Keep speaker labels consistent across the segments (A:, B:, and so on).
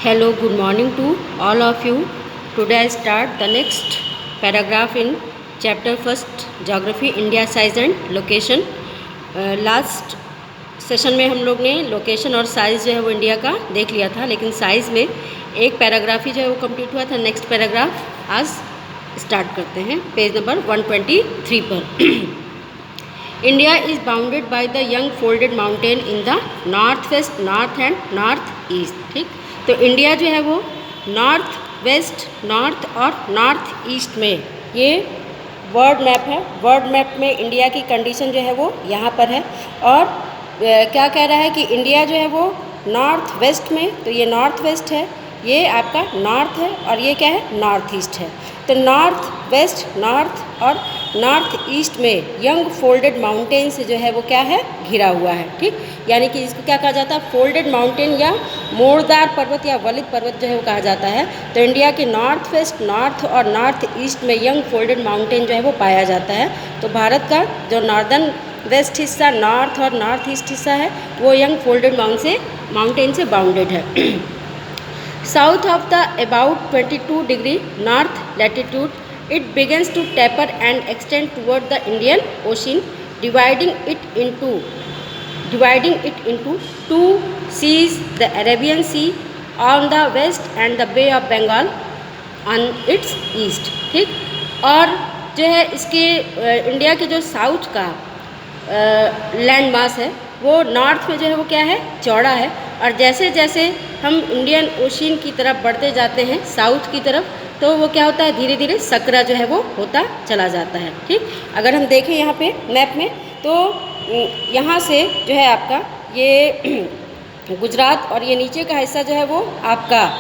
A: Hello, good morning to all of you. Today I start the next paragraph in chapter first Geography India size and location. Last session में हम लोग ने location और size जो है वो India का देख लिया था, लेकिन साइज़ में एक पैराग्राफ ही जो है वो कंप्लीट हुआ था। नेक्स्ट पैराग्राफ आज स्टार्ट करते हैं पेज नंबर 123 पर। India is bounded by the young folded mountain in the north west, north and north east. ठीक, तो इंडिया जो है वो नॉर्थ वेस्ट, नॉर्थ और नॉर्थ ईस्ट में, ये वर्ल्ड मैप है। वर्ल्ड मैप में इंडिया की कंडीशन जो है वो यहाँ पर है। और क्या कह रहा है कि इंडिया जो है वो नॉर्थ वेस्ट में, तो ये नॉर्थ वेस्ट है, ये आपका नॉर्थ है, और ये क्या है, नॉर्थ ईस्ट है। तो नॉर्थ वेस्ट, नॉर्थ और नॉर्थ ईस्ट में यंग फोल्डेड माउंटेन से जो है वो क्या है, घिरा हुआ है। ठीक, यानी कि इसको क्या कहा जाता है, फोल्डेड माउंटेन या मोड़दार पर्वत या वलित पर्वत जो है वो कहा जाता है। तो इंडिया के नॉर्थ वेस्ट, नॉर्थ और नॉर्थ ईस्ट में यंग फोल्डेड माउंटेन जो है वो पाया जाता है। तो भारत का जो नॉर्दर्न वेस्ट हिस्सा, नॉर्थ और नॉर्थ ईस्ट हिस्सा है, वो यंग फोल्डेड माउंटेन से बाउंडेड है। South of the about 22 degree north latitude, it begins to taper and extend toward the Indian Ocean, dividing it into two seas, the Arabian Sea on the west and the Bay of Bengal on its east. ठीक, और जो है इसके India के जो south का land mass है वो नॉर्थ में जो है वो क्या है, चौड़ा है। और जैसे जैसे हम इंडियन ओशियन की तरफ बढ़ते जाते हैं साउथ की तरफ, तो वो क्या होता है, धीरे धीरे सकरा जो है वो होता चला जाता है। ठीक, अगर हम देखें यहाँ पे मैप में, तो यहाँ से जो है आपका ये गुजरात और ये नीचे का हिस्सा जो है वो आपका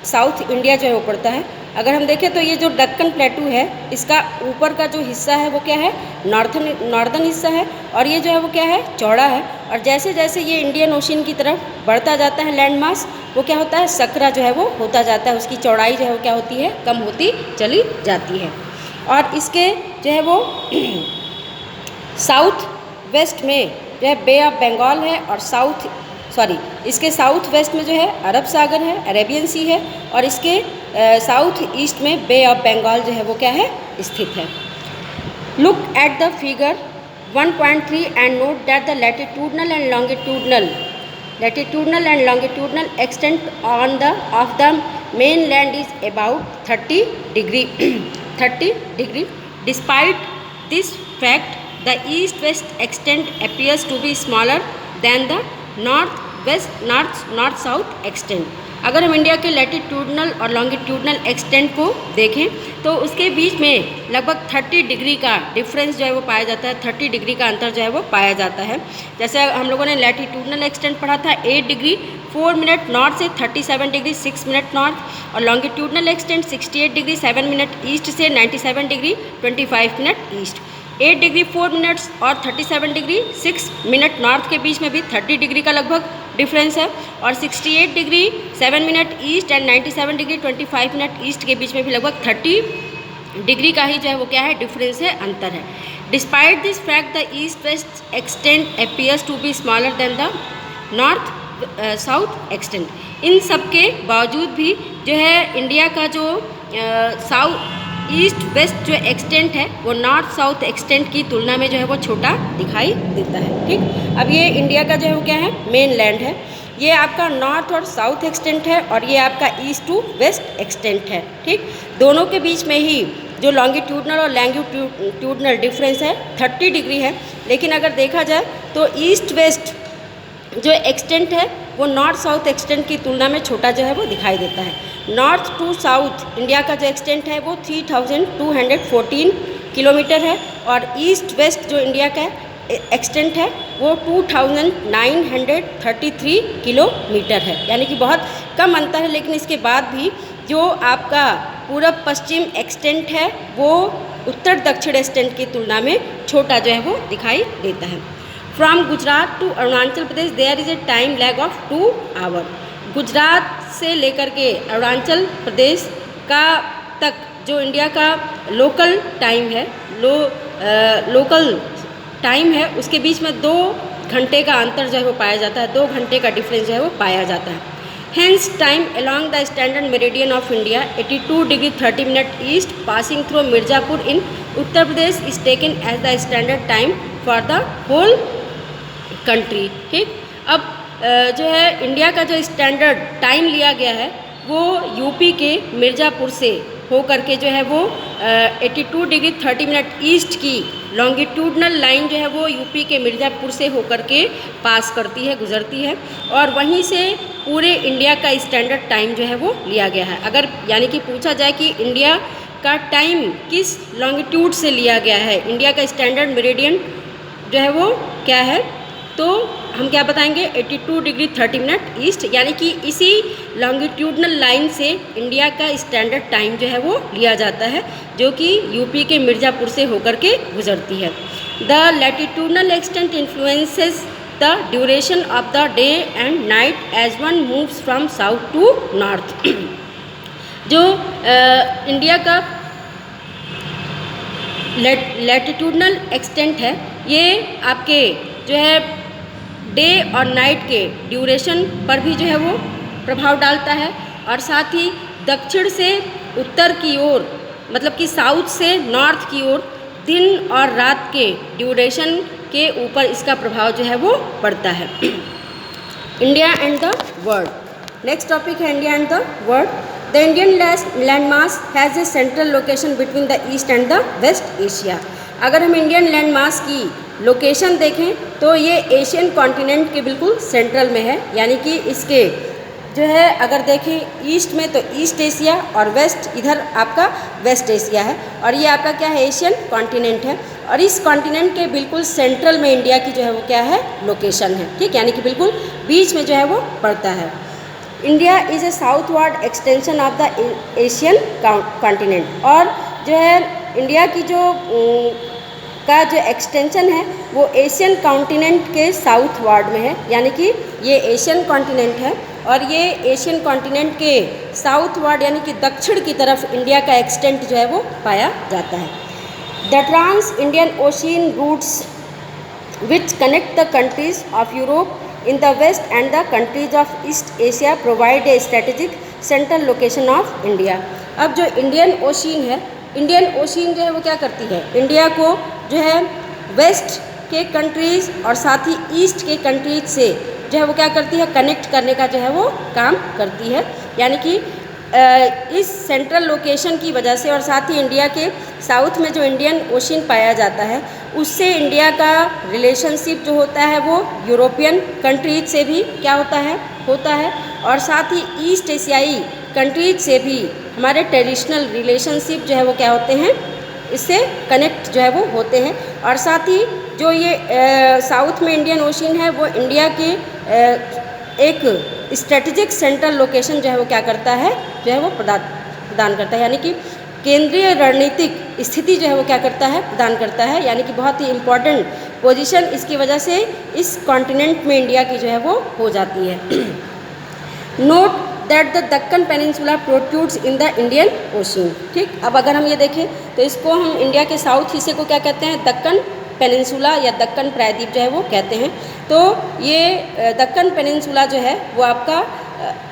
A: साउथ इंडिया जो है वो पड़ता है। अगर हम देखें तो ये जो दक्कन प्लेटू है, इसका ऊपर का जो हिस्सा है वो क्या है, नॉर्दर्न हिस्सा है, और ये जो है वो क्या है, चौड़ा है। और जैसे जैसे ये इंडियन ओशियन की तरफ बढ़ता जाता है लैंड मास, वो क्या होता है, सकरा जो है वो होता जाता है, उसकी चौड़ाई जो है वो क्या होती है, कम होती चली जाती है। और इसके जो है वो साउथ वेस्ट में जो है बे ऑफ बंगाल है, और इसके साउथ वेस्ट में जो है अरब सागर है, अरेबियन सी है, और इसके साउथ ईस्ट में बे ऑफ बंगाल जो है वो क्या है, स्थित है। Look at the figure 1.3 and note that the latitudinal and longitudinal extent of the mainland is about 30 degree. Despite this fact the east west extent appears to be smaller than the north south extent. अगर हम India के latitudinal और longitudinal extent को देखें, तो उसके बीच में लगभग 30 डिग्री का डिफरेंस जो है वो पाया जाता है, 30 डिग्री का अंतर जो है वो पाया जाता है। जैसे हम लोगों ने लैटिट्यूडनल एक्सटेंट पढ़ा था 8 डिग्री 4 मिनट नॉर्थ से, 37 डिग्री 6 मिनट नॉर्थ, और longitudinal extent 68 degree 7 minute east से 97 degree 25 minute east. 8 degree 4 minutes और 37 डिग्री 6 मिनट नॉर्थ के बीच में भी 30 डिग्री का लगभग डिफरेंस है, और 68 degree 7 minute east and 97 degree 25 minute east के बीच में भी लगभग 30 डिग्री का ही जो है वो क्या है, डिफरेंस है, अंतर है। Despite this fact the east west extent appears to be smaller than the north south extent. इन सब के बावजूद भी जो है इंडिया का जो साउथ ईस्ट वेस्ट जो एक्सटेंट है वो नॉर्थ साउथ एक्सटेंट की तुलना में जो है वो छोटा दिखाई देता है। ठीक, अब ये इंडिया का जो है वो क्या है, मेन लैंड है, ये आपका नॉर्थ और साउथ एक्सटेंट है, और ये आपका ईस्ट टू वेस्ट एक्सटेंट है। ठीक, दोनों के बीच में ही जो लॉन्गिट्यूडनल और लैंगिट्यूडनल डिफरेंस है 30 डिग्री है। लेकिन अगर देखा जाए तो ईस्ट वेस्ट जो एक्सटेंट है वो नॉर्थ साउथ एक्सटेंट की तुलना में छोटा जो है वो दिखाई देता है। नॉर्थ टू साउथ इंडिया का जो एक्सटेंट है वो 3214 किलोमीटर है, और ईस्ट वेस्ट जो इंडिया का एक्सटेंट है वो 2933 किलोमीटर है, यानी कि बहुत कम अंतर है। लेकिन इसके बाद भी जो आपका पूरब पश्चिम एक्सटेंट है वो उत्तर दक्षिण एक्सटेंट की तुलना में छोटा जो है वो दिखाई देता है। From Gujarat to Arunachal Pradesh there is a time lag of 2 hour. Gujarat से लेकर के अरुणाचल प्रदेश का तक जो इंडिया का लोकल टाइम है, लोकल टाइम है, उसके बीच में 2 घंटे का अंतर जो है वो पाया जाता है, 2 घंटे का डिफरेंस जो है वो पाया जाता है। Hence time along the standard meridian of India 82 degree 30 minute east passing through Mirzapur in Uttar Pradesh is taken as the standard time for the whole country। ठीक, अब जो है इंडिया का जो स्टैंडर्ड टाइम लिया गया है वो यूपी के मिर्ज़ापुर से हो करके जो है वो 82 डिग्री 30 मिनट ईस्ट की लॉन्गिट्यूडनल लाइन जो है वो यूपी के मिर्ज़ापुर से होकर के पास करती है, गुजरती है, और वहीं से पूरे इंडिया का स्टैंडर्ड टाइम जो है वो लिया गया है। अगर यानी कि पूछा जाए कि इंडिया का टाइम किस लॉन्गिट्यूड से लिया गया है, इंडिया का स्टैंडर्ड मेरिडियन जो है वो क्या है, तो हम क्या बताएंगे 82 डिग्री 30 मिनट ईस्ट, यानी कि इसी लॉन्गिट्यूडनल लाइन से इंडिया का स्टैंडर्ड टाइम जो है वो लिया जाता है, जो कि यूपी के मिर्ज़ापुर से होकर के गुजरती है। The latitudinal extent influences the duration of the day and night as one moves from south to north. जो इंडिया का लैटिट्यूडनल एक्सटेंट है ये आपके जो है डे और नाइट के ड्यूरेशन पर भी जो है वो प्रभाव डालता है, और साथ ही दक्षिण से उत्तर की ओर मतलब कि साउथ से नॉर्थ की ओर दिन और रात के ड्यूरेशन के ऊपर इसका प्रभाव जो है वो पड़ता है। India and the world. Next topic है India and the world. The Indian land mass has a central location between the east and the west Asia. अगर हम इंडियन लैंड मास की लोकेशन देखें तो ये एशियन कॉन्टिनेंट के बिल्कुल सेंट्रल में है, यानी कि इसके जो है अगर देखें ईस्ट में तो ईस्ट एशिया और वेस्ट इधर आपका वेस्ट एशिया है, और ये आपका क्या है एशियन कॉन्टिनेंट है, और इस कॉन्टिनेंट के बिल्कुल सेंट्रल में इंडिया की जो है वो क्या है लोकेशन है। ठीक, यानी कि बिल्कुल बीच में जो है वो पड़ता है। India is a southward extension of the Asian continent, और जो है इंडिया की का जो एक्सटेंशन है वो एशियन कॉन्टिनेंट के साउथ वार्ड में है, यानी कि ये एशियन कॉन्टिनेंट है और ये एशियन कॉन्टिनेंट के साउथ वार्ड यानी कि दक्षिण की तरफ इंडिया का एक्सटेंट जो है वो पाया जाता है। The trans Indian ocean routes which connect the countries of Europe in the west and the countries of east Asia provide a strategic central location of India. अब जो इंडियन ओशियन है, इंडियन ओशियन जो है वो क्या करती है, India को जो है वेस्ट के कंट्रीज़ और साथ ही ईस्ट के कंट्रीज से जो है वो क्या करती है कनेक्ट करने का जो है वो काम करती है, यानी कि इस सेंट्रल लोकेशन की वजह से और साथ ही इंडिया के साउथ में जो इंडियन ओशियन पाया जाता है उससे इंडिया का रिलेशनशिप जो होता है वो यूरोपियन कंट्रीज से भी क्या होता है और साथ ही ईस्ट एशियाई कंट्रीज से भी हमारे ट्रेडिशनल रिलेशनशिप जो है वो क्या होते हैं, इससे कनेक्ट जो है वो होते हैं। और साथ ही जो ये साउथ में इंडियन ओशियन है वो इंडिया के एक स्ट्रेटेजिक सेंट्रल लोकेशन जो है वो क्या करता है, जो है वो प्रदान करता है, यानी कि केंद्रीय रणनीतिक स्थिति जो है वो क्या करता है, प्रदान करता है, यानी कि बहुत ही इम्पोर्टेंट पोजीशन इसकी वजह से इस कॉन्टिनेंट में इंडिया की जो है वो हो जाती है। Note that the Deccan peninsula protrudes in the Indian ocean. ठीक, अब अगर हम ये देखें तो इसको हम इंडिया के साउथ हिस्से को क्या कहते हैं, दक्कन पेनिनसुला या दक्कन प्रायद्वीप जो है वो कहते हैं। तो ये दक्कन पेनिनसुला जो है वो आपका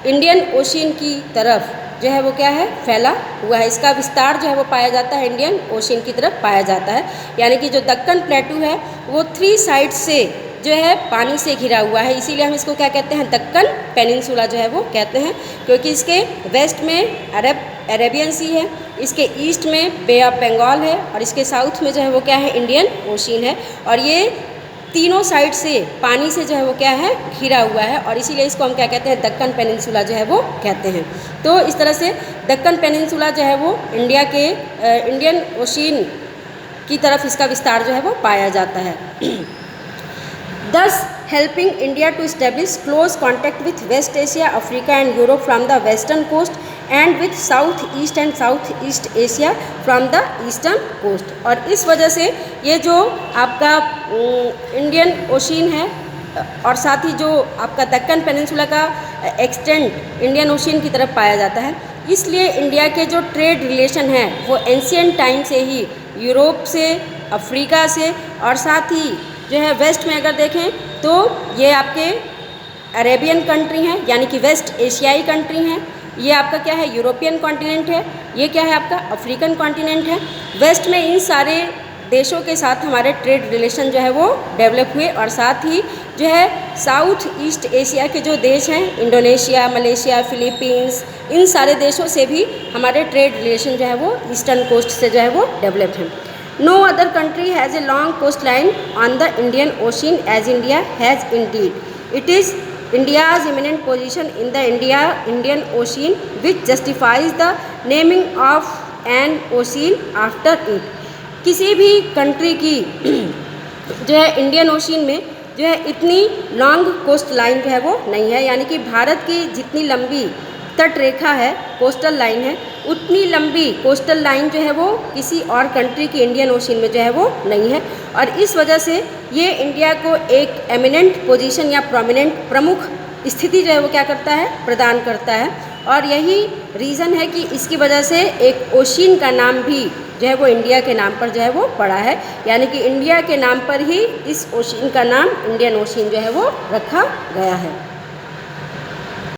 A: इंडियन ओशियन की तरफ जो है वो क्या है, फैला हुआ है। इसका विस्तार जो है वो पाया जाता है इंडियन ओशियन की तरफ पाया जाता है, यानी कि जो दक्कन प्लेटू है वो 3 साइड से जो है पानी से घिरा हुआ है, इसीलिए हम इसको क्या कहते हैं, दक्कन पेनिनसुला जो है वो कहते हैं, क्योंकि इसके वेस्ट में अरेबियन सी है, इसके ईस्ट में बे ऑफ बंगाल है और इसके साउथ में जो है वो क्या है, इंडियन ओशियन है, और ये तीनों साइड से पानी से जो है वो क्या है, घिरा हुआ है, और इसीलिए इसको हम क्या कहते हैं, दक्कन पेनिनसुला जो है वो कहते हैं। तो इस तरह से दक्कन पेनिनसुला जो है वो इंडिया के इंडियन ओशियन की तरफ इसका विस्तार जो है वो पाया जाता है। Thus helping India to establish close contact with West Asia, Africa and Europe from the western coast and with South East and South East Asia from the eastern coast। और इस वजह से ये जो आपका इंडियन ओशियन है और साथ ही जो आपका दक्कन पेनिनसुला का एक्सटेंट इंडियन ओशियन की तरफ पाया जाता है, इसलिए इंडिया के जो ट्रेड रिलेशन है वो एंशिएंट टाइम से ही यूरोप से, अफ्रीका से और साथ ही जो है वेस्ट में अगर देखें तो ये आपके अरेबियन कंट्री हैं, यानी कि वेस्ट एशियाई कंट्री हैं। ये आपका क्या है, यूरोपियन कॉन्टिनेंट है। ये क्या है, आपका अफ्रीकन कॉन्टिनेंट है। वेस्ट में इन सारे देशों के साथ हमारे ट्रेड रिलेशन जो है वो डेवलप हुए, और साथ ही जो है साउथ ईस्ट एशिया के जो देश हैं, इंडोनेशिया, मलेशिया, फिलीपींस, इन सारे देशों से भी हमारे ट्रेड रिलेशन जो है वो ईस्टर्न कोस्ट से जो है वो डेवलप हैं। No other country has a long coastline on the Indian ocean as India has indeed. It is India's eminent position in the Indian Ocean which justifies the naming of an ocean after it। किसी भी country की जो है Indian ocean में जो है इतनी long coast line जो है वो नहीं है, यानी कि भारत की जितनी लंबी तट रेखा है, कोस्टल लाइन है, उतनी लंबी कोस्टल लाइन जो है वो किसी और कंट्री की इंडियन ओशियन में जो है वो नहीं है। और इस वजह से ये इंडिया को एक एमिनेंट पोजीशन या प्रोमिनेंट प्रमुख स्थिति जो है वो क्या करता है, प्रदान करता है। और यही रीज़न है कि इसकी वजह से एक ओशियन का नाम भी जो है वो इंडिया के नाम पर जो है वो पड़ा है, यानी कि इंडिया के नाम पर ही इस ओशियन का नाम इंडियन ओशियन जो है वो रखा गया है।